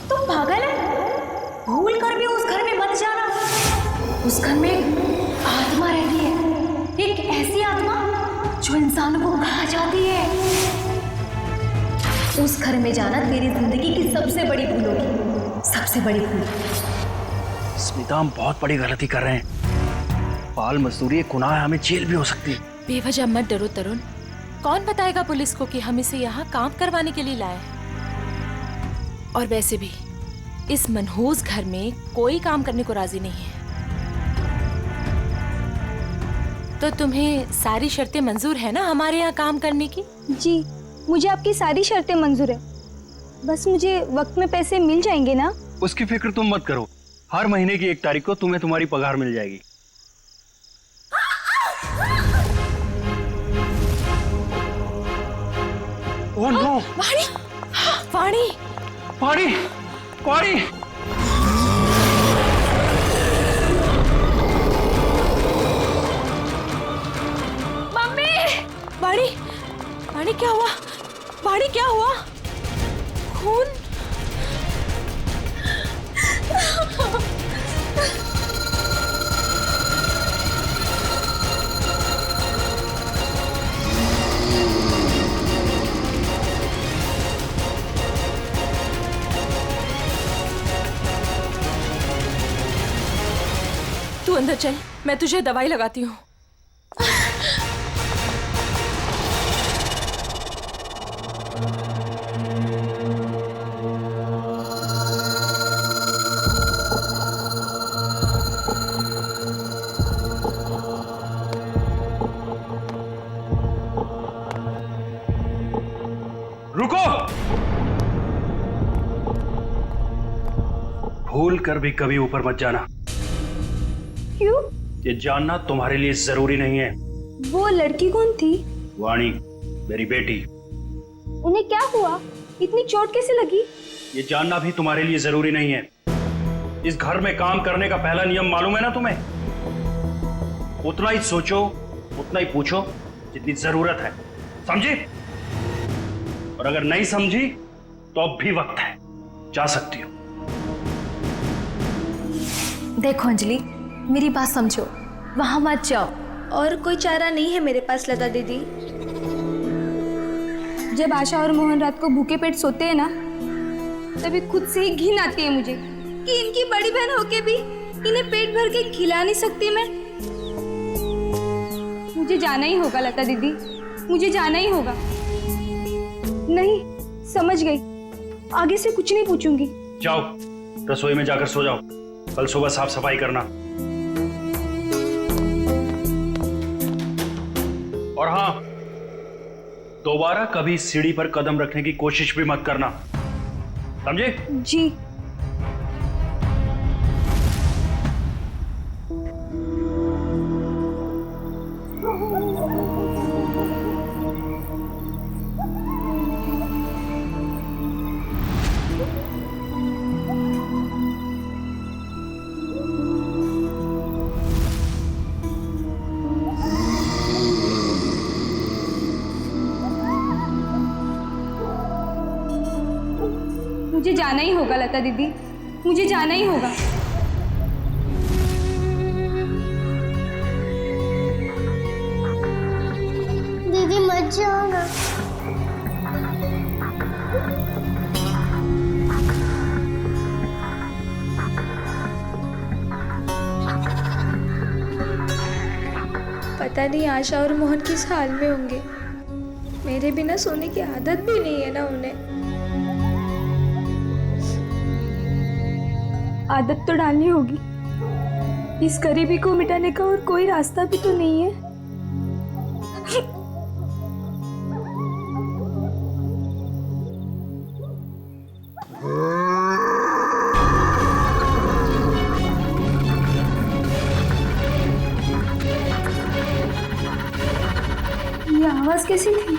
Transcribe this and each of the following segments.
तुम पागल है? भूल कर भी उस घर में मत जाना। उस घर में आत्मा रहती है, एक ऐसी आत्मा जो इंसानों को खा जाती है। उस घर में जाना तेरी जिंदगी की सबसे बड़ी भूल होगी, सबसे बड़ी भूल। स्मिता, हम बहुत बड़ी गलती कर रहे हैं। बाल मजदूरी एक गुनाह है, हमें जेल भी हो सकती है। बेवजह मत डरो तरुण। कौन बताएगा पुलिस को कि हम इसे यहाँ काम करवाने के लिए लाए हैं? और वैसे भी इस मनहूस घर में कोई काम करने को राजी नहीं है। तो तुम्हें सारी शर्तें मंजूर है ना हमारे यहाँ काम करने की? जी, मुझे आपकी सारी शर्तें मंजूर है। बस मुझे वक्त में पैसे मिल जाएंगे ना? उसकी फिक्र तुम मत करो। हर महीने की 1 तारीख को तुम्हें तुम्हारी पगार मिल जाएगी। Oh no! वाणी! वाणी! वाणी! वाणी! मम्मी! वाणी! वाणी क्या हुआ? वाणी क्या हुआ? खून? तू अंदर चल, मैं तुझे दवाई लगाती हूँ। रुको! भूल कर भी कभी ऊपर मत जाना। क्यों? ये जानना तुम्हारे लिए जरूरी नहीं है। वो लड़की कौन थी? वाणी, मेरी बेटी। उन्हें क्या हुआ? इतनी चोट कैसे लगी? ये जानना भी तुम्हारे लिए जरूरी नहीं है। इस घर में काम करने का पहला नियम मालूम है ना तुम्हें? उतना ही सोचो, उतना ही पूछो जितनी जरूरत है, समझी? और अगर नहीं समझी तो अब भी वक्त है, जा सकती हो। देखो अंजलि, मेरी बात समझो, वहां मत जाओ। और कोई चारा नहीं है मेरे पास लता दीदी। जब आशा और मोहन रात को भूखे पेट सोते हैं ना, तभी खुद से ही घिन आती है मुझे कि इनकी बड़ी बहन होके भी इन्हें पेट भर के खिला नहीं सकती मैं। मुझे जाना ही होगा लता दीदी, मुझे जाना ही होगा। नहीं, समझ गई, आगे से कुछ नहीं पूछूंगी। जाओ, रसोई में जाकर सो जाओ, कल सुबह साफ सफाई करना। और हाँ, दोबारा कभी सीढ़ी पर कदम रखने की कोशिश भी मत करना, समझे? जी। मुझे जाना ही होगा लता दीदी, मुझे जाना ही होगा। दीदी मत जाओ ना। पता नहीं आशा और मोहन किस हाल में होंगे। मेरे बिना सोने की आदत भी नहीं है ना उन्हें। आदत तो डालनी होगी। इस गरीबी को मिटाने का और कोई रास्ता भी तो नहीं है। ये आवाज कैसी थी?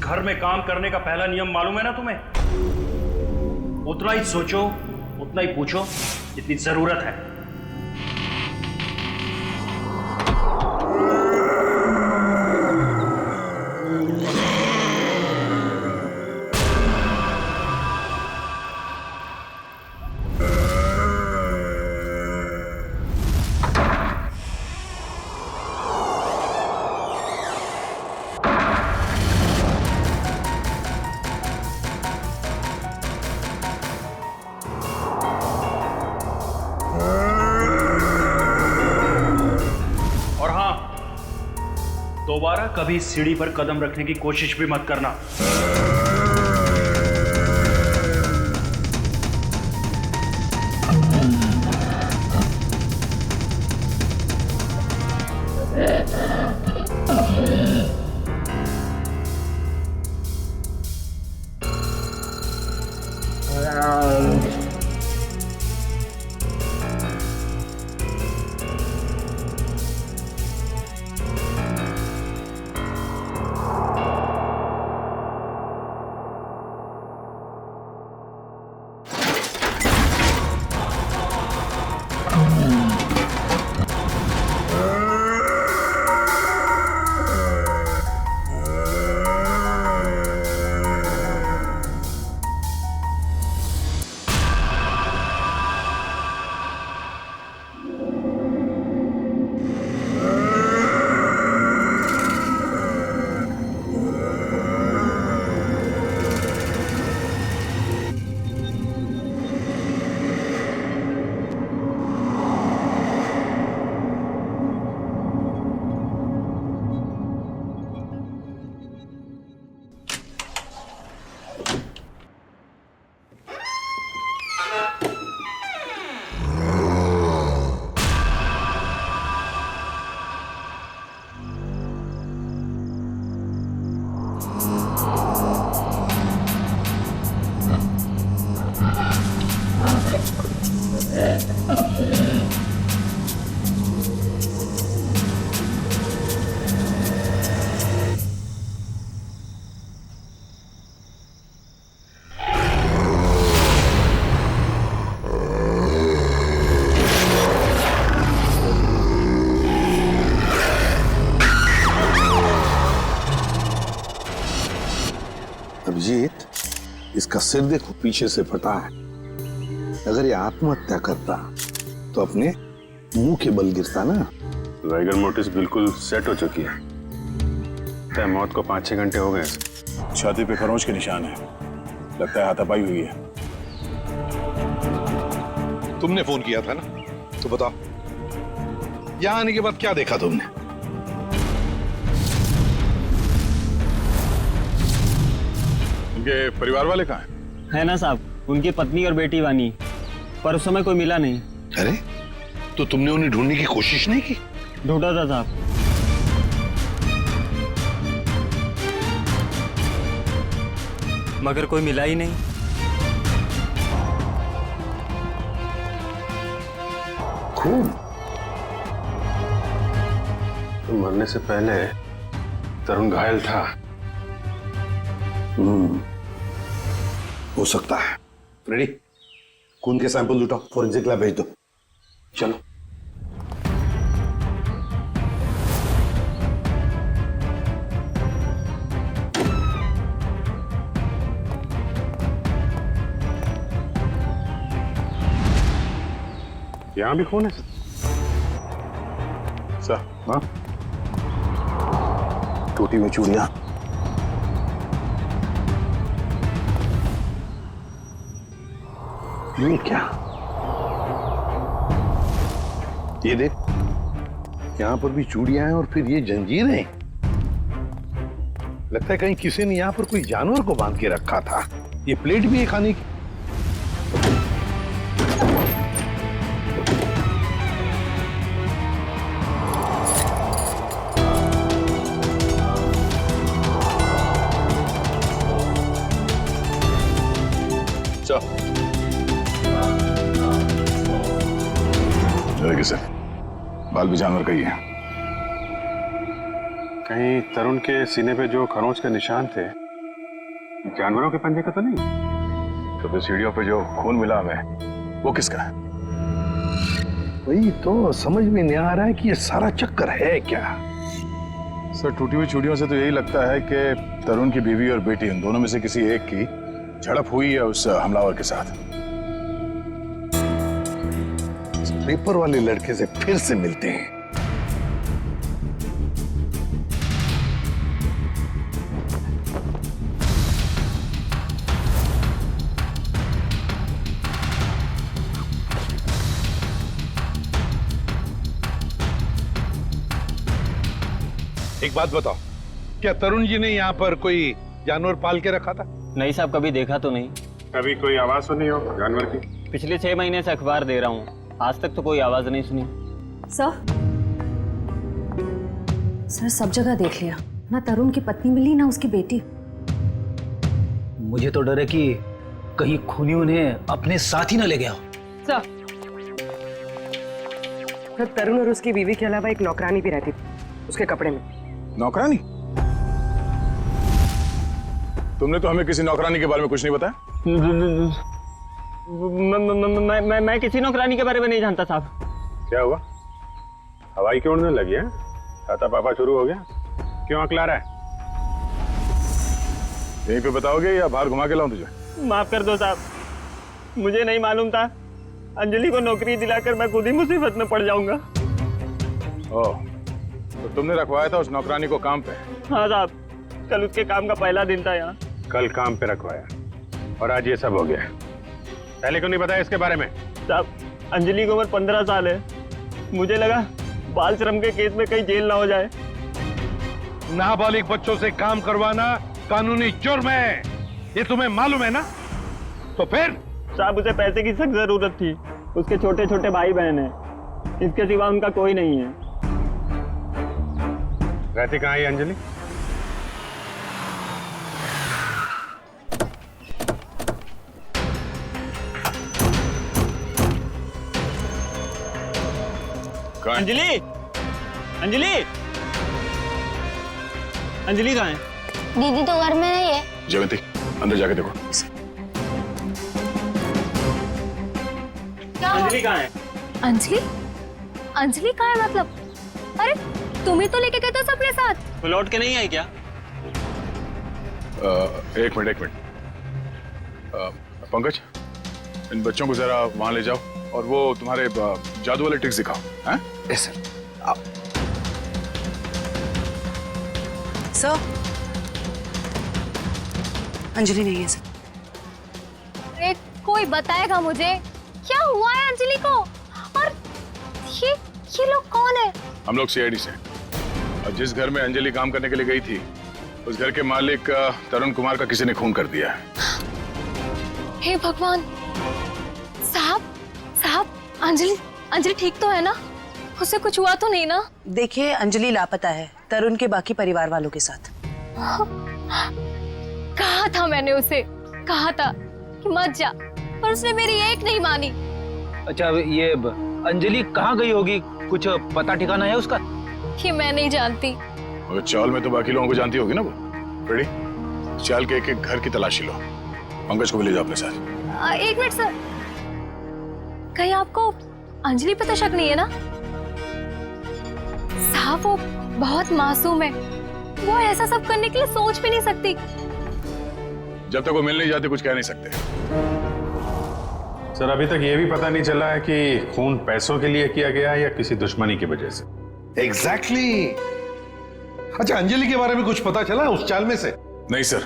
घर में काम करने का पहला नियम मालूम है ना तुम्हें? उतना ही सोचो, उतना ही पूछो जितनी जरूरत है। दोबारा कभी सीढ़ी पर कदम रखने की कोशिश भी मत करना। अभिजीत, इसका सिर देखो, पीछे से फटा है। अगर ये आत्महत्या करता तो अपने मुंह के बल गिरता ना। वाइगर मोटिस बिल्कुल सेट हो चुकी है। तय मौत को 5-6 घंटे हो गए। छाती पे खरोंच के निशान है, लगता है हाथापाई हुई है। तुमने फोन किया था ना, तो बताओ यहां आने के बाद क्या देखा तुमने? उनके परिवार वाले कहाँ हैं? है ना साहब, उनकी पत्नी और बेटी वानी, पर उस समय कोई मिला नहीं। अरे तो तुमने उन्हें ढूंढने की कोशिश नहीं की? ढूंढा था साहब। मगर कोई मिला ही नहीं। खून? तो मरने से पहले तरुण घायल था। हो सकता है। रेडी, खून के सैंपल उठाओ, फोरेंसिक लैब भेज दो। चलो। यहां भी खून है सर? हाँ, टोटी में चूड़ियां। ये क्या? ये देख, यहां पर भी चूड़ियां हैं और फिर ये जंजीरें। लगता है कहीं किसी ने यहां पर कोई जानवर को बांध के रखा था। ये प्लेट भी है खाने की। किसे बाल भी जानवर का ही है। कहीं तरुण के सीने पे जो खरोंच के निशान थे जानवरों के पंजे का तो नहीं? तो फिर सीढ़ियों पे जो खून मिला हमें वो किसका है? वही तो समझ में नहीं आ रहा है कि ये सारा चक्कर है क्या। सर टूटी हुई चूड़ियों से तो यही लगता है कि तरुण की बीवी और बेटी इन दोनों में से किसी एक की झड़प हुई है उस हमलावर के साथ। इस पेपर वाले लड़के से फिर से मिलते हैं। एक बात बताओ, क्या तरुण जी ने यहाँ पर कोई जानवर पाल के रखा था? नहीं साहब, कभी देखा तो नहीं। कभी कोई आवाज सुनी हो जानवर की? पिछले 6 महीने से अखबार दे रहा हूँ, आज तक तो कोई आवाज नहीं सुनी। सर सब जगह देख लिया, ना तरुण की पत्नी मिली ना उसकी बेटी। मुझे तो डर है कि कहीं खूनी उन्हें अपने साथ ही ना ले गया हो। सर तरुण और उसकी बीवी के अलावा एक नौकरानी भी रहती थी उसके कपड़े में। नौकरानी? तुमने तो हमें किसी नौकरानी के बारे में कुछ नहीं बताया। मैं किसी नौकरानी के बारे में नहीं जानता साहब। क्या हुआ? हवाई क्यों उड़ने लगी है? छाता पापा शुरू हो गया? क्यों अकला रहा है? यहीं पे बताओगे या बाहर घुमा के लाऊं तुझे? माफ कर दो साहब, मुझे नहीं मालूम था। अंजलि को नौकरी दिलाकर मैं खुद ही मुसीबत में पड़ जाऊंगा। ओह, तो तुमने रखवाया था उस नौकरानी को काम पे? हाँ साहब, कल उसके काम का पहला दिन था यहाँ। कल काम पे रखवाया और आज ये सब हो गया। पहले क्यों नहीं बताया इसके बारे में? साहब, अंजलि की उम्र 15 साल है। मुझे लगा बाल श्रम के केस में कहीं जेल ना हो जाए। नाबालिग बच्चों से काम करवाना कानूनी जुर्म है, ये तुम्हें मालूम है ना? तो फिर? साहब, उसे पैसे की सख्त जरूरत थी। उसके छोटे छोटे भाई बहन हैं, इसके सिवा उनका कोई नहीं है। रहती कहाँ है अंजलि? अंजलि, अंजलि, अंजलि कहाँ है? दीदी तो घर में नहीं है। जयवंती, अंदर जाके देखो। अंजलि कहाँ है? अंजलि? अंजलि कहाँ है मतलब? अरे तुम ही तो लेके गए थे सबके साथ। वो लौट के नहीं आई क्या? एक मिनट। पंकज, इन बच्चों को जरा वहां ले जाओ और वो तुम्हारे जादू वाले ट्रिक्स दिखाओ। हैं? Yes sir. सर अंजलि नहीं है सर। अरे कोई बताएगा मुझे क्या हुआ है अंजलि को? और ये लोग कौन है? हम लोग सीआईडी से। और जिस घर में अंजलि काम करने के लिए गई थी, उस घर के मालिक तरुण कुमार का किसी ने खून कर दिया है। हे भगवान! साहब, अंजलि ठीक तो है ना? उसे कुछ हुआ तो नहीं ना? देखिए, अंजलि लापता है तरुण के बाकी परिवार वालों के साथ। कहा था मैंने उसे, कहा था कि मत जा, पर उसने मेरी एक नहीं मानी। अच्छा, ये अंजलि कहाँ गई होगी? कुछ पता ठिकाना है उसका? कि मैं नहीं जानती। और चाल में तो बाकी लोगों को जानती होगी ना वो। रेडी? चाल के एक घर की तलाशी लो। पंकज को भी ले जाओ अपने साथ। एक मिनट सर, कहीं आपको अंजलि पे तो शक नहीं है ना? साहब, वो बहुत मासूम है, वो ऐसा सब करने के लिए सोच भी नहीं सकती। जब तक वो मिल नहीं जाते कुछ कह नहीं सकते। सर, अभी तक ये भी पता नहीं चला है कि खून पैसों के लिए किया गया है या किसी दुश्मनी की वजह से। एग्जैक्टली। अच्छा, अंजलि के बारे में कुछ पता चला उस चाल में से? नहीं सर,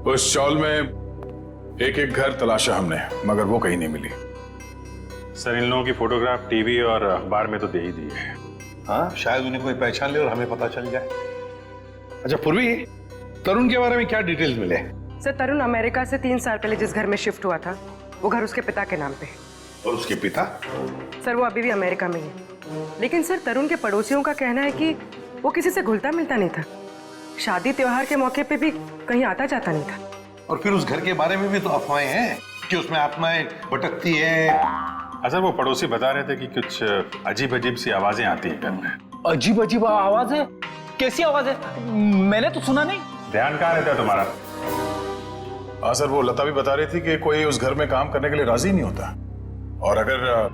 उस चाल में एक घर तलाशा हमने, मगर वो कहीं नहीं मिली। सर, इन लोगों की फोटोग्राफ टीवी और अखबार में तो दे ही दी है। हाँ, शायद उन्हें कोई पहचान ले और हमें पता चल जाए। अच्छा पूर्वी, तरुण के बारे में क्या डिटेल्स मिले? सर तरुण अमेरिका से 3 साल पहले जिस घर में शिफ्ट हुआ था, वो घर उसके पिता के नाम पे है। और उसके पिता? सर वो अभी भी अमेरिका में ही है। लेकिन सर तरुण के पड़ोसियों का कहना है कि वो किसी से घुलता मिलता नहीं था। शादी त्योहार के मौके पे भी कहीं आता जाता नहीं था। और फिर उस घर के बारे में भी तो अफवाहें हैं कि उसमें आत्माएं भटकती है। अच्छा, वो पड़ोसी बता रहे थे कि कुछ अजीब अजीब सी आवाजें आती हैं घर में। अजीब अजीब आवाज है? कैसी आवाज है? मैंने तो सुना नहीं। ध्यान कहाँ रहता है तुम्हारा? हाँ सर, वो लता भी बता रही थी कि कोई उस घर में काम करने के लिए राजी नहीं होता, और अगर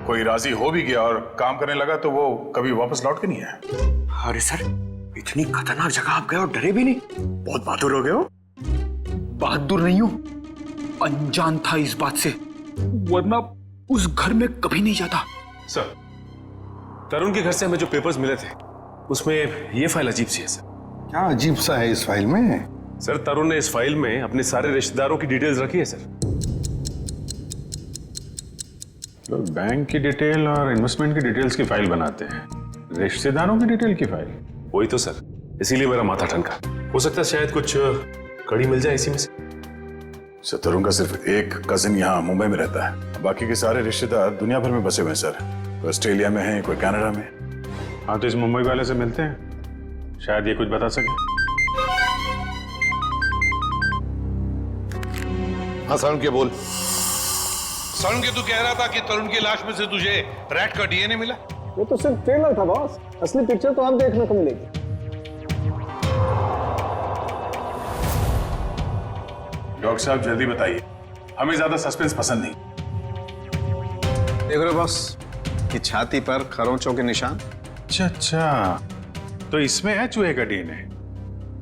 कोई राजी हो भी गया और काम करने लगा तो वो कभी वापस लौट के नहीं आया। अरे सर, इतनी खतरनाक जगह आप गए और डरे भी नहीं? बहुत बहादुर हो गए हो। बहादुर नहीं हूं, अनजान था इस बात से, वरना उस घर में कभी नहीं जाता। सर, तरुण के घर से हमें जो पेपर्स मिले थे उसमें ये फाइल अजीब सी है सर। क्या अजीब सा है इस फाइल में? सर, तरुण ने इस फाइल में अपने सारे रिश्तेदारों की डिटेल्स रखी है सर। लोग बैंक की डिटेल और इन्वेस्टमेंट की डिटेल्स की फाइल बनाते हैं, रिश्तेदारों की डिटेल की फाइल? वही तो सर, इसीलिए मेरा माथा ठनका। हो सकता है शायद कुछ कड़ी मिल जाए इसी में से। सर, तरुण का सिर्फ एक कजिन यहाँ मुंबई में रहता है, बाकी के सारे रिश्तेदार दुनिया भर में बसे हुए हैं सर। कोई ऑस्ट्रेलिया में है, कोई कनाडा में। हाँ, तो इस मुंबई वाले से मिलते हैं, शायद ये कुछ बता सके। हाँ सारुण के बोल। सारुण के तू कह रहा था कि तरुण की लाश में से तुझे रैट का डीएनए मिला? वो तो सिर्फ ट्रेलर था बॉस, असली पिक्चर तो आप देखने को मिलेगी। डॉक्टर साहब जल्दी बताइए, हमें ज्यादा सस्पेंस पसंद नहीं। देख रहे हो बॉस कि छाती पर खरोंचों के निशान। अच्छा, तो इसमें है चूहे का डीएनए?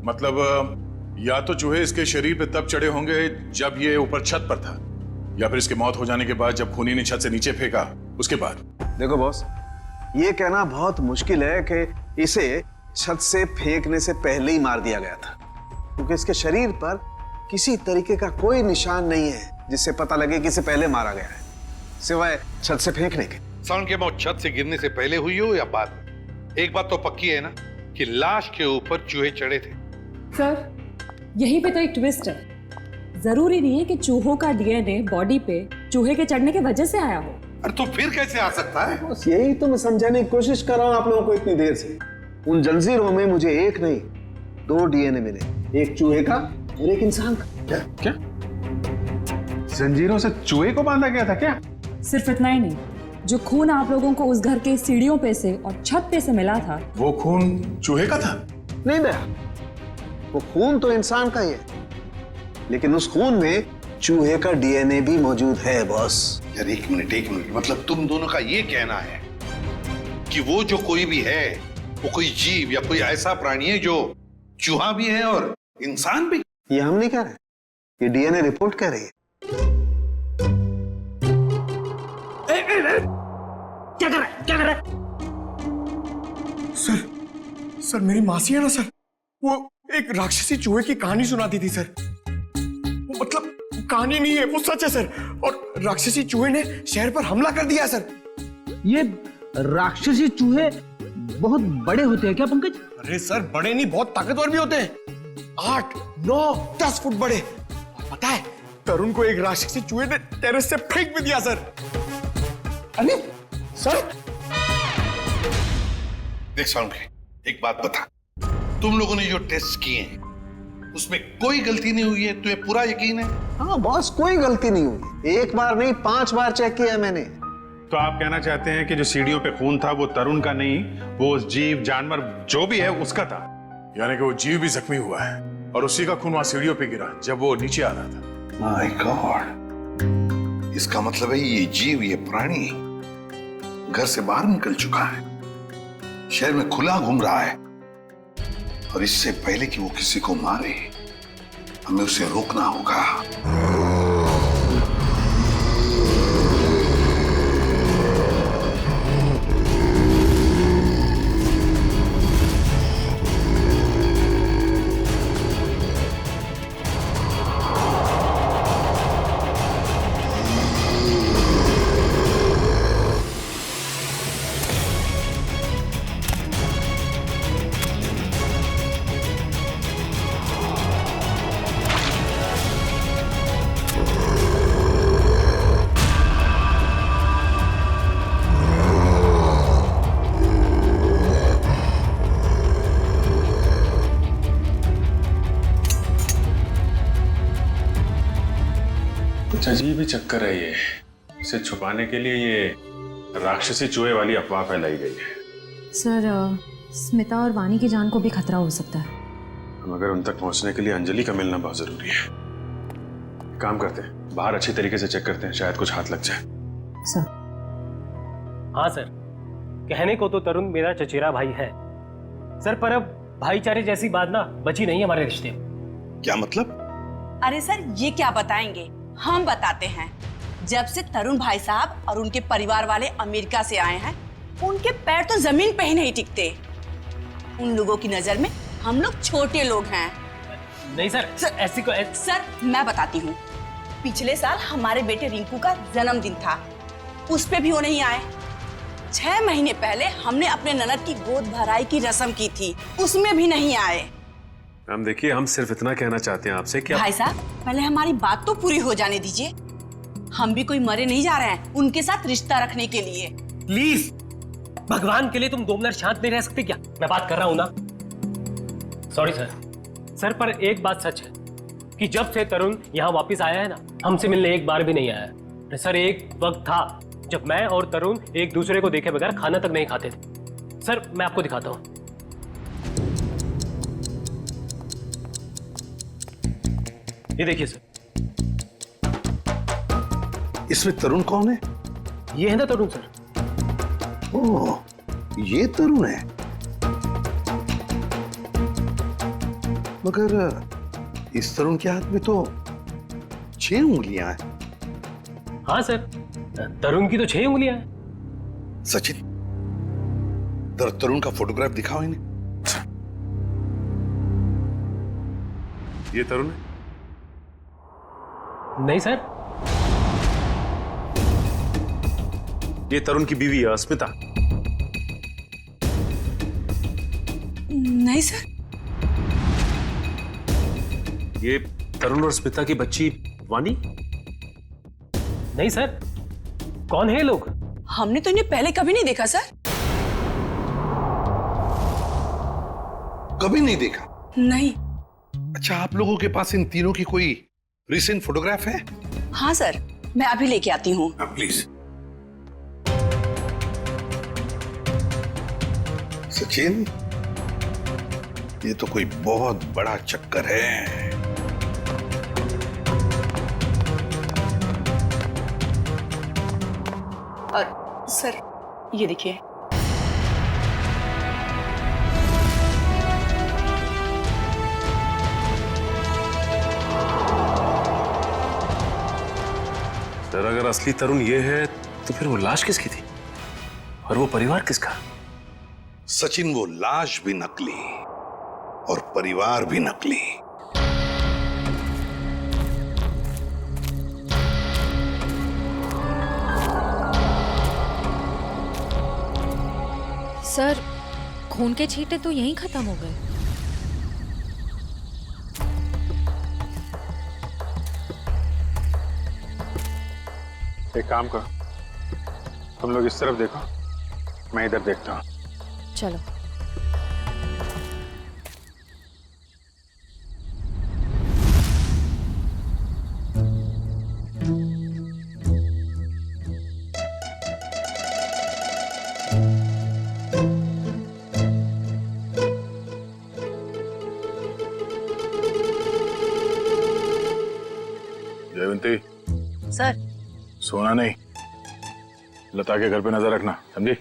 मतलब या तो चूहे इसके शरीर पे तब चढ़े होंगे जब ये ऊपर छत पर था, या फिर इसके मौत हो जाने के बाद जब खूनी ने छत से नीचे फेंका उसके बाद। देखो बॉस, ये कहना बहुत मुश्किल है कि इसे छत से फेंकने से पहले ही मार दिया गया था, क्योंकि इसके शरीर पर किसी तरीके का कोई निशान नहीं है जिससे पता लगे कि इसे पहले मारा गया है, सिवाय छत से फेंकने के। सारुण की मौत छत से गिरने से पहले हुई हो या बाद में, एक बात तो पक्की है ना कि लाश के ऊपर चूहे चढ़े थे। सर, यहीं पे तो एक ट्विस्ट है। जरूरी नहीं है कि चूहों का डीएनए बॉडी पे चूहे के चढ़ने की वजह से आया हो। अरे तो फिर कैसे आ सकता है? बस यही तो मैं समझाने की कोशिश कर रहा हूं आप लोगों को इतनी देर से। उन जंजीरों में मुझे एक नहीं 2 डीएनए मिले, एक चूहे का और एक इंसान का। क्या जंजीरों से चूहे को बांधा गया था क्या? सिर्फ इतना ही नहीं, जो खून आप लोगों को उस घर के सीढ़ियों पे से और छत पे से मिला था, वो खून चूहे का था? नहीं भैया, वो खून तो इंसान का ही है, लेकिन उस खून में चूहे का डीएनए भी मौजूद है बॉस। यार एक मिनट, मतलब तुम दोनों का ये कहना है कि वो जो कोई भी है वो कोई जीव या कोई ऐसा प्राणी है जो चूहा भी है और इंसान भी? ये हम नहीं कह रहे, ये डीएनए रिपोर्ट कह रही है। क्या कर रहा है? सर मेरी मासी है ना सर, वो एक राक्षसी चूहे की कहानी सुनाती थी सर। वो मतलब कहानी नहीं है, वो सच है सर। और राक्षसी चूहे ने शहर पर हमला कर दिया सर। ये राक्षसी चूहे बहुत बड़े होते हैं क्या पंकज? अरे सर, बड़े नहीं, बहुत ताकतवर भी होते हैं, 8, 9, 10 फुट बड़े। और पता है, तरुण को एक राक्षसी चूहे ने टेरेस से फेंक भी दिया सर। अरे सर, देख सारुण, एक बात बता, तुम लोगों ने जो टेस्ट किए हैं उसमें कोई गलती नहीं हुई है? तुम्हें पूरा यकीन है? हाँ बॉस, कोई गलती नहीं हुई। एक बार नहीं 5 बार चेक किया मैंने। तो आप कहना चाहते हैं कि जो सीढ़ियों पे खून था वो तरुण का नहीं, वो जीव जानवर जो भी है उसका था? यानी कि वो जीव भी जख्मी हुआ है और उसी का खून वहां सीढ़ियों पे गिरा जब वो नीचे आ रहा था। माय गॉड, इसका मतलब है ये जीव, ये प्राणी घर से बाहर निकल चुका है, शहर में खुला घूम रहा है, और इससे पहले कि वो किसी को मारे हमें उसे रोकना होगा। कुछ अजीब ही चक्कर है ये। इसे छुपाने के लिए ये राक्षसी चूहे वाली अफवाह फैलाई गई है। सर, स्मिता और वानी की जान को भी खतरा हो सकता है। मगर उन तक पहुंचने के लिए अंजलि का मिलना बहुत जरूरी है। काम करते हैं, बाहर अच्छी तरीके से चेक करते हैं, शायद कुछ हाथ लग जाए। सर। हाँ सर, कहने को तो तरुण मेरा चचेरा भाई है सर, पर अब भाईचारे जैसी बात ना बची नहीं हमारे रिश्ते में। क्या मतलब? अरे सर, ये क्या बताएंगे, हम बताते हैं। जब से तरुण भाई साहब और उनके परिवार वाले अमेरिका से आए हैं, उनके पैर तो जमीन पे ही नहीं टिकते। उन लोगों की नजर में हम लोग छोटे लोग हैं। नहीं सर, ऐसी को सर मैं बताती हूँ, पिछले साल हमारे बेटे रिंकू का जन्मदिन था, उस पे भी वो नहीं आए। 6 महीने पहले हमने अपने ननद की गोद भराई की रस्म की थी, उसमें भी नहीं आए। मैम देखिए, हम सिर्फ इतना कहना चाहते हैं आपसे कि भाई साहब, पहले हमारी बात तो पूरी हो जाने दीजिए। हम भी कोई मरे नहीं जा रहे हैं उनके साथ रिश्ता रखने के लिए। प्लीज, भगवान के लिए तुम 2 मिनट शांत नहीं रह सकते क्या? मैं बात कर रहा हूँ ना। सॉरी सर, पर एक बात सच है कि जब से तरुण यहाँ वापस आया है ना, हमसे मिलने एक बार भी नहीं आया है। सर, एक वक्त था जब मैं और तरुण एक दूसरे को देखे बगैर खाना तक नहीं खाते थे। सर, मैं आपको दिखाता हूँ। ये देखिए सर। इसमें तरुण कौन है? ये है ना तरुण सर। ओह, ये तरुण है। मगर इस तरुण के हाथ में तो 6 उंगलियां हैं। हाँ सर, तरुण की तो 6 उंगलियां हैं। सचिन, तरुण का फोटोग्राफ दिखाओ इन्हें। ये तरुण है? नहीं सर। ये तरुण की बीवी है स्मिता। नहीं सर। ये तरुण और स्मिता की बच्ची वानी? नहीं सर। कौन है ये लोग? हमने तो इन्हें पहले कभी नहीं देखा सर। कभी नहीं देखा? नहीं। अच्छा, आप लोगों के पास इन तीनों की कोई रिसेंट फोटोग्राफ है? हाँ सर, मैं अभी लेके आती हूँ। प्लीज। सचिन, ये तो कोई बहुत बड़ा चक्कर है। और सर, ये देखिए। सर, अगर असली तरुण ये है तो फिर वो लाश किसकी थी और वो परिवार किसका? सचिन, वो लाश भी नकली और परिवार भी नकली। सर, खून के छींटे तो यहीं खत्म हो गए। एक काम करो, तुम लोग इस तरफ देखो, मैं इधर देखता हूँ। चलो। जयवंती, सर। सोना नहीं, लता के घर पे नजर रखना, समझी?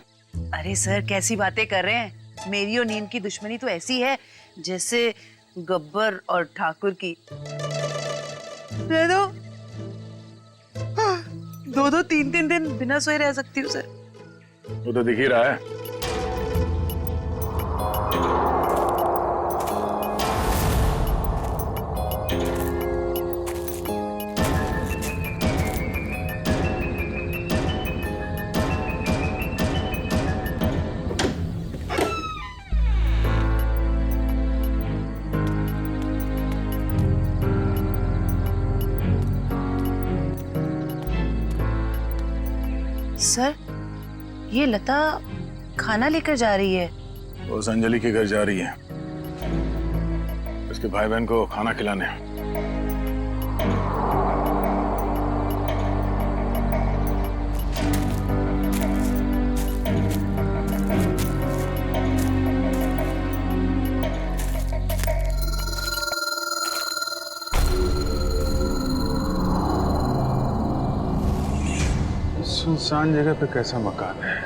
अरे सर, कैसी बातें कर रहे हैं? मेरी और नींद की दुश्मनी तो ऐसी है जैसे गब्बर और ठाकुर की। दे दो। 2-2, 3-3 दिन बिना सोए रह सकती हूँ सर। वो तो दिख ही रहा है। सर, ये लता खाना लेकर जा रही है। वो अंजलि के घर जा रही है, उसके भाई बहन को खाना खिलाने। सुनसान जगह पे कैसा मकान है?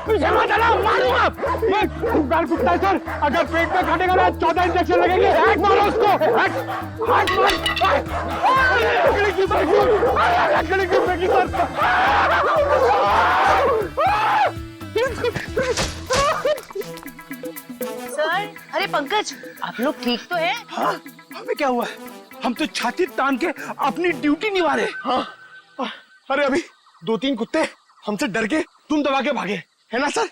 पीछे मत आना, मारूंगा। ये गाल कुत्ता है सर, अगर पेट में काटेगा ना 14 इंजेक्शन लगेंगे। हैक मारो उसको, हैक मार। लकड़ी की फेंकी सर। सर, अरे पंकज, आप लोग ठीक तो हैं? हाँ, हमें क्या हुआ है? हम तो छाती तान के अपनी ड्यूटी निभा रहे। हाँ, अरे अभी 2-3 कुत्ते हमसे डर के तुम दबा के भागे, है ना सर?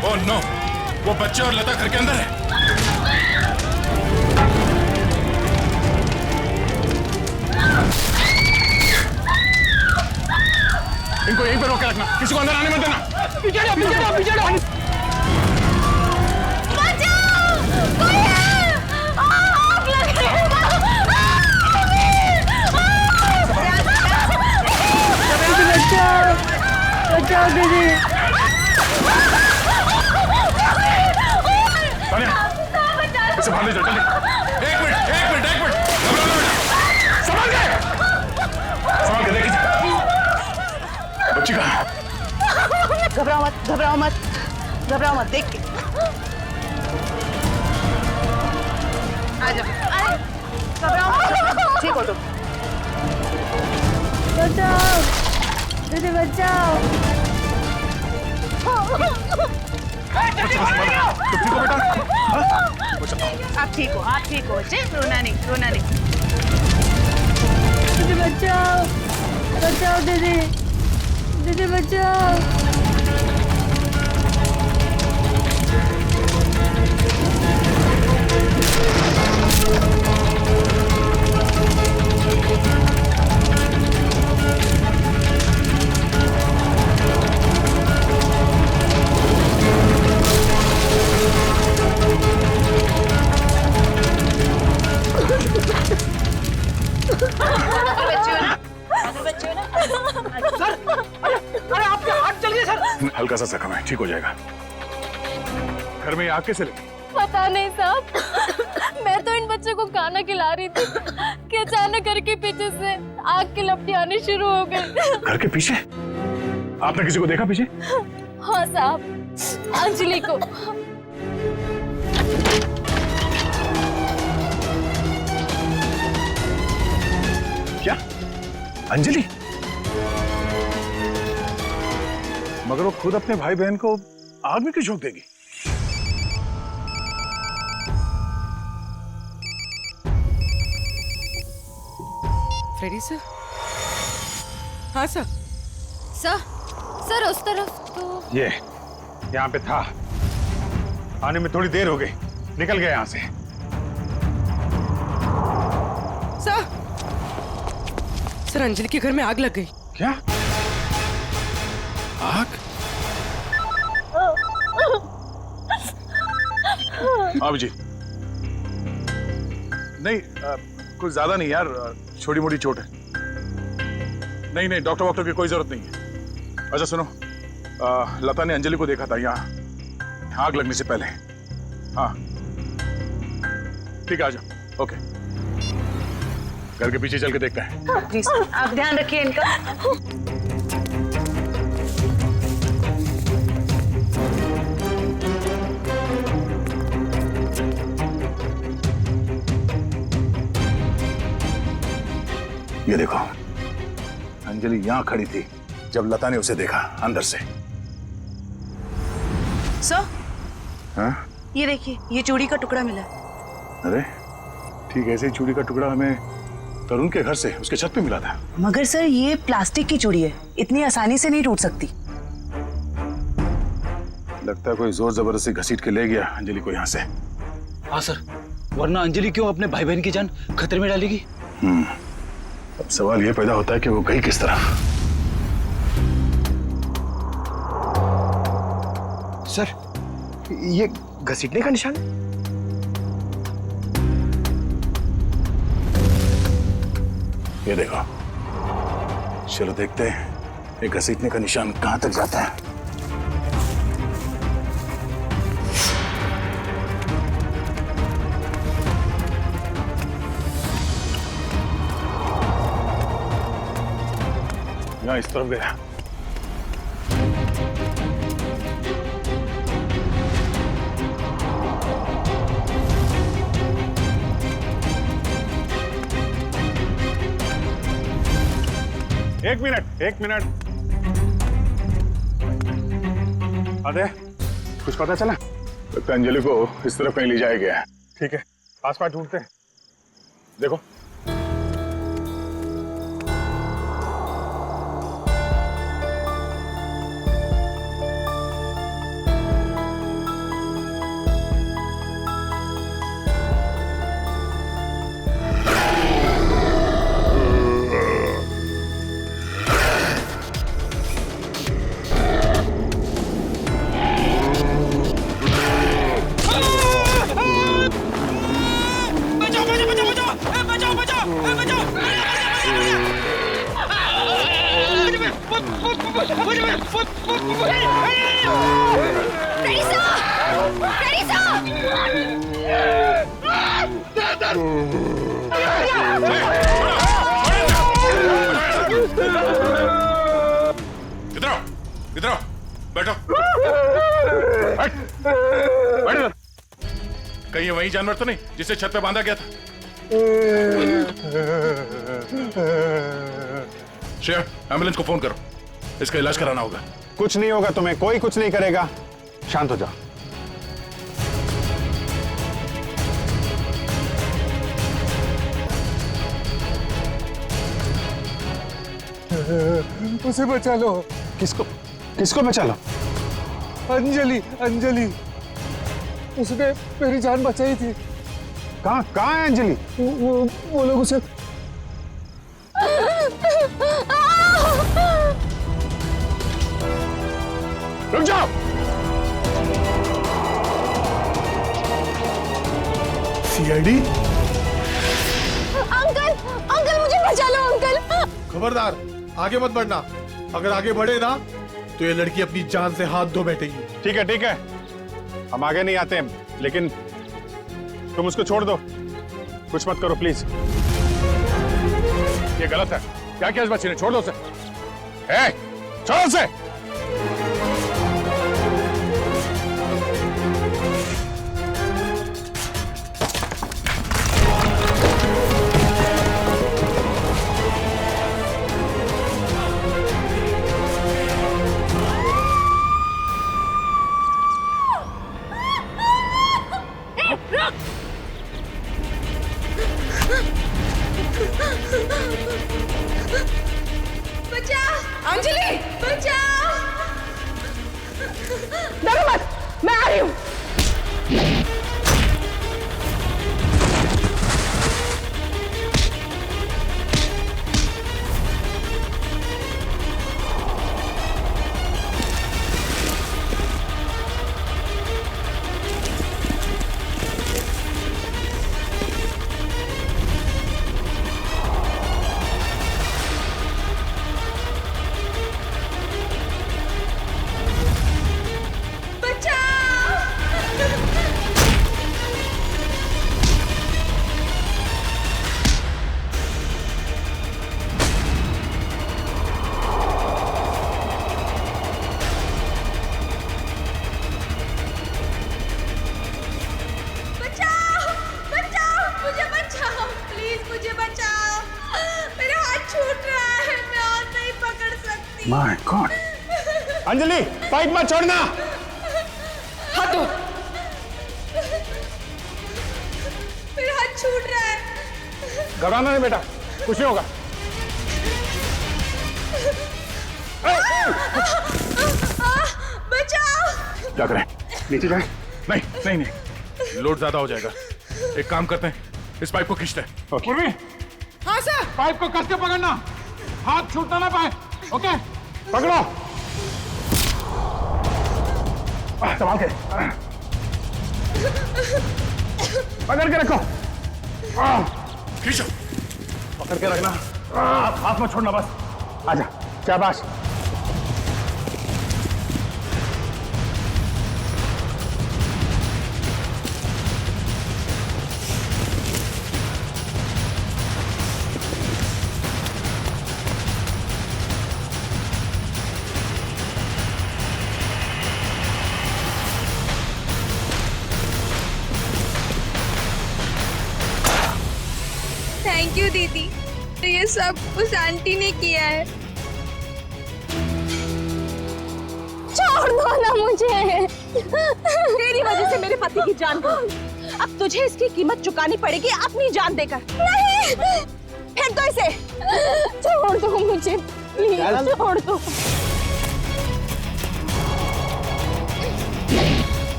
ओह नो, वो बच्चे और लता घर के अंदर है। इनको यहीं पर रोक के रखना, किसी को अंदर आने मत देना। पीछे जाओ। बचाओ दीदी। इसे बाहर ले जाओ, जल्दी। एक मिनट। संभाल के देखिए। बच्ची कहाँ? घबराओ मत, देख के। आ जाओ, घबराओ मत, ठीक हो तुम। बचाओ दीदी, बचाओ। आप ठीक हो बच्चे, रोना नहीं। दीदी बचाओ दीदी बचाओ। हल्का सा जख्म है, ठीक हो जाएगा। घर में आग कैसे लगी? पता नहीं साहब, मैं तो इन बच्चों को खाना खिला रही थी कि अचानक घर के पीछे से आग की लपटें आनी शुरू हो गई। घर के पीछे? आपने किसी को देखा पीछे? हाँ साहब, अंजलि को। क्या? अंजलि? मगर वो खुद अपने भाई बहन को आग में क्यों झोंक देगी? Freddie sir? हाँ सर। सर उस तरफ तो ये यहाँ पे था, आने में थोड़ी देर हो गई, निकल गया यहाँ से। सर, अंजलि के घर में आग लग गई। क्या? आग? अभिजीत, नहीं कुछ ज्यादा नहीं यार, छोटी मोटी चोट है। नहीं, डॉक्टर की कोई जरूरत नहीं है। अच्छा सुनो, लता ने अंजलि को देखा था यहाँ आग लगने से पहले। हाँ ठीक है, आ जाओ। ओके, घर के पीछे चल के देखते हैं। प्लीज आप ध्यान रखिए इनका। ये देखो, अंजलि यहां खड़ी थी जब लता ने उसे देखा अंदर से। सर, हाँ? ये देखिए, ये चूड़ी का टुकड़ा मिला। अरे ठीक ऐसे ही चूड़ी का टुकड़ा हमें तरुण के घर से उसके छत पे मिला था। मगर सर ये प्लास्टिक की चूड़ी है, इतनी आसानी से नहीं टूट सकती। लगता है कोई जोर जबरदस्ती घसीट के ले गया अंजलि को यहाँ से। हाँ सर, वरना अंजलि क्यों अपने भाई बहन की जान खतरे में डालेगी? अब सवाल ये पैदा होता है कि वो गई किस तरफ। सर, ये घसीटने का निशान है? ये देखो, चलो देखते हैं ये घसीटने का निशान कहां तक जाता है। यहाँ इस तरफ गया। एक मिनट। अरे कुछ पता चला? लगता है अंजलि को इस तरफ कहीं ले जाया गया है। ठीक है, आसपास ढूंढते हैं। देखो इधर आओ, बैठो। बैठ। कहीं ये वही जानवर तो नहीं जिसे छत पे बांधा गया था? श्रेया, एम्बुलेंस को फोन करो, इसका इलाज कराना होगा। कुछ नहीं होगा तुम्हें, कोई कुछ नहीं करेगा, शांत हो जाओ। उसे बचा लो। किसको बचा लो? अंजलि, उसने मेरी जान बचाई थी। कहाँ है अंजलि? वो लोग उसे रुक जाओ। सीआईडी? अंकल मुझे बचा लो अंकल। खबरदार, आगे मत बढ़ना। अगर आगे बढ़े ना तो ये लड़की अपनी जान से हाथ धो बैठेगी। ठीक है, हम आगे नहीं आते हैं, लेकिन तुम उसको छोड़ दो, कुछ मत करो प्लीज। ये गलत है। क्या किया इस बच्ची ने? छोड़ दो उसे। छोड़ो उसे। बचाओ अंजलि, बचाओ। डरो मत, मैं आ रही हूँ। My God. अंजलि, पाइप मत छोड़ना। हाथ दो। घबराना नहीं बेटा, कुछ नहीं होगा। बचाओ! क्या करें, नीचे जाए? नहीं नहीं नहीं, लोड ज्यादा हो जाएगा। एक काम करते हैं, इस पाइप को खींचते हैं। पूर्वी, हाँ सर। पाइप को कसके पकड़ना, हाथ छूटना ना पाए। ओके, पकड़ो। संभाल के, पकड़ के रखो। खींचो। पकड़ के रखना, हाथ मत छोड़ना बस। आजा, शाबाश। थैंक यू दीदी, तो ये सब उस आंटी ने किया है। छोड़ दो ना मुझे। तेरी वजह से मेरे पति की जान गई। अब तुझे इसकी कीमत चुकानी पड़ेगी अपनी जान देकर। नहीं, फेंक दो इसे। छोड़ दो मुझे, प्लीज छोड़ दो।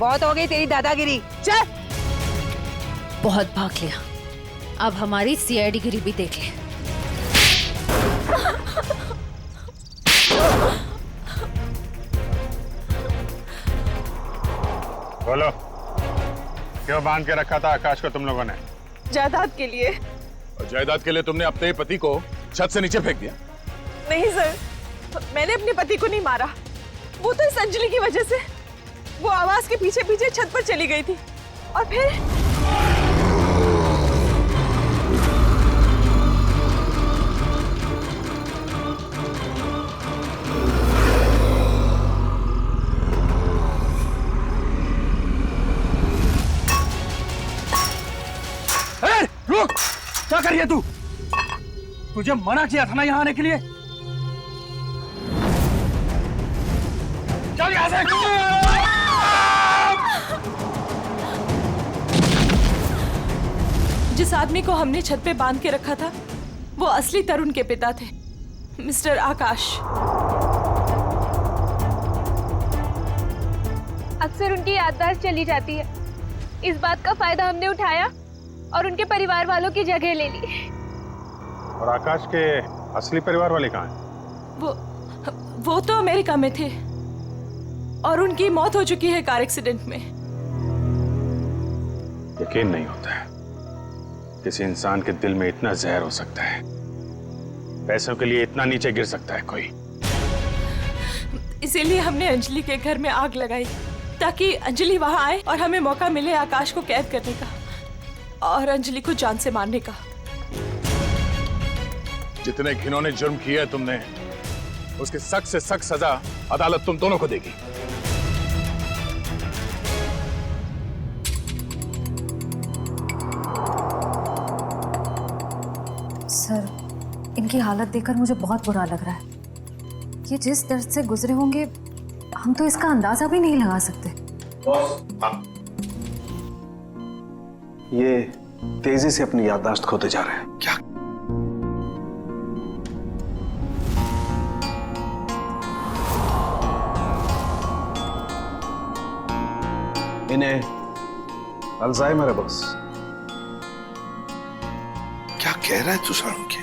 बहुत हो गई तेरी दादागिरी, चल। बहुत भाग लिया, अब हमारी सीआईडी गिरी भी देख ले। बोलो, क्यों बांध के रखा था आकाश को तुम लोगों ने? जायदाद के लिए। और जायदाद के लिए तुमने अपने पति को छत से नीचे फेंक दिया? नहीं सर, मैंने अपने पति को नहीं मारा। वो तो इस अंजलि की वजह से वो आवाज के पीछे पीछे छत पर चली गई थी और फिर रुक, क्या कर रही है तू? तुझे मना किया था ना यहाँ आने के लिए। चल यहाँ से। जिस आदमी को हमने छत पे बांध के रखा था वो असली तरुण के पिता थे, मिस्टर आकाश। अक्सर उनकी याददाश्त चली जाती है। इस बात का फायदा हमने उठाया और उनके परिवार वालों की जगह ले ली। और आकाश के असली परिवार वाले कहाँ हैं? वो तो अमेरिका में थे और उनकी मौत हो चुकी है कार एक्सीडेंट में। यकीन नहीं होता है किसी इंसान के दिल में इतना जहर हो सकता है, पैसों के लिए इतना नीचे गिर सकता है कोई। इसीलिए हमने अंजलि के घर में आग लगाई ताकि अंजलि वहां आए और हमें मौका मिले आकाश को कैद करने का और अंजलि को जान से मारने का। जितने घिनौने जुर्म किए हैं तुमने, उसकी सख्त से सख्त सजा अदालत तुम दोनों को देगी। सर, इनकी हालत देखकर मुझे बहुत बुरा लग रहा है। ये जिस दर्द से गुजरे होंगे हम तो इसका अंदाजा भी नहीं लगा सकते। ये तेजी से अपनी याददाश्त खोते जा रहे हैं। क्या? इन्हें अल्जाइमर है बॉस। क्या कह रहा है तू साळुंखे?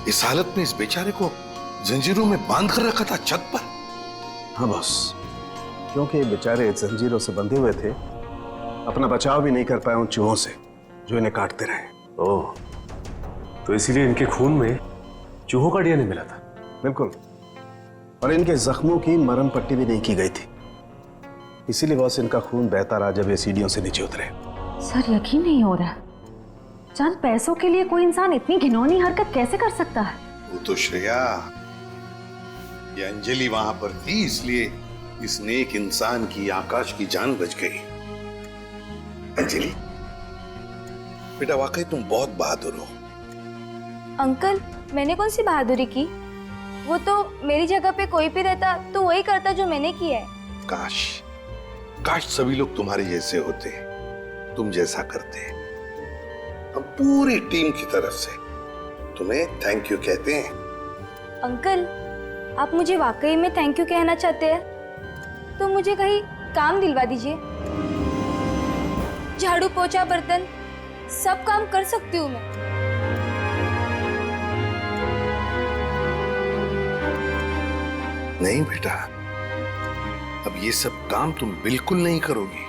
इस हालत में इस बेचारे को जंजीरों में बांध कर रखा था छत पर? हाँ बॉस, क्योंकि ये बेचारे जंजीरों से बंधे हुए थे, अपना बचाव भी नहीं कर पाए उन चूहों से जो इन्हें काटते रहे। ओह, तो इसीलिए इनके खून में चूहों का डीएनए मिला था? बिल्कुल, और इनके जख्मों की मरहम पट्टी भी नहीं की गई थी, इसीलिए बॉस इनका खून बहता रहा जब ये सीढ़ियों से नीचे उतरे। सर, यकीन नहीं हो रहा, चंद पैसों के लिए कोई इंसान इतनी घिनौनी हरकत कैसे कर सकता है? वो तो श्रेया, ये अंजलि वहां पर थी इसलिए इस नेक इंसान की, आकाश की जान बच गई। अंजलि बेटा, वाकई तुम बहुत बहादुर हो। अंकल, मैंने कौन सी बहादुरी की? वो तो मेरी जगह पे कोई भी रहता तो वही करता जो मैंने किया है। काश काश सभी लोग तुम्हारे जैसे होते, तुम जैसा करते। हम पूरी टीम की तरफ से तुम्हें थैंक यू कहते हैं। अंकल, आप मुझे वाकई में थैंक यू कहना चाहते हैं तो मुझे कहीं काम दिलवा दीजिए। झाड़ू पोछा बर्तन सब काम कर सकती हूँ मैं। नहीं बेटा, अब ये सब काम तुम बिल्कुल नहीं करोगी।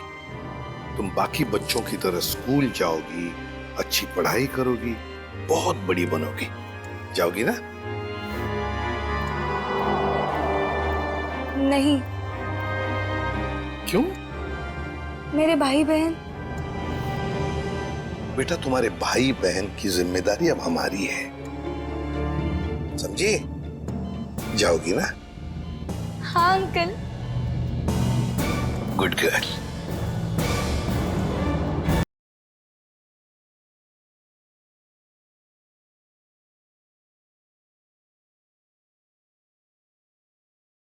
तुम बाकी बच्चों की तरह स्कूल जाओगी, अच्छी पढ़ाई करोगी, बहुत बड़ी बनोगी। जाओगी ना? नहीं। क्यों? मेरे भाई बहन। बेटा, तुम्हारे भाई बहन की जिम्मेदारी अब हमारी है, समझी? जाओगी ना? हाँ अंकल। Good girl.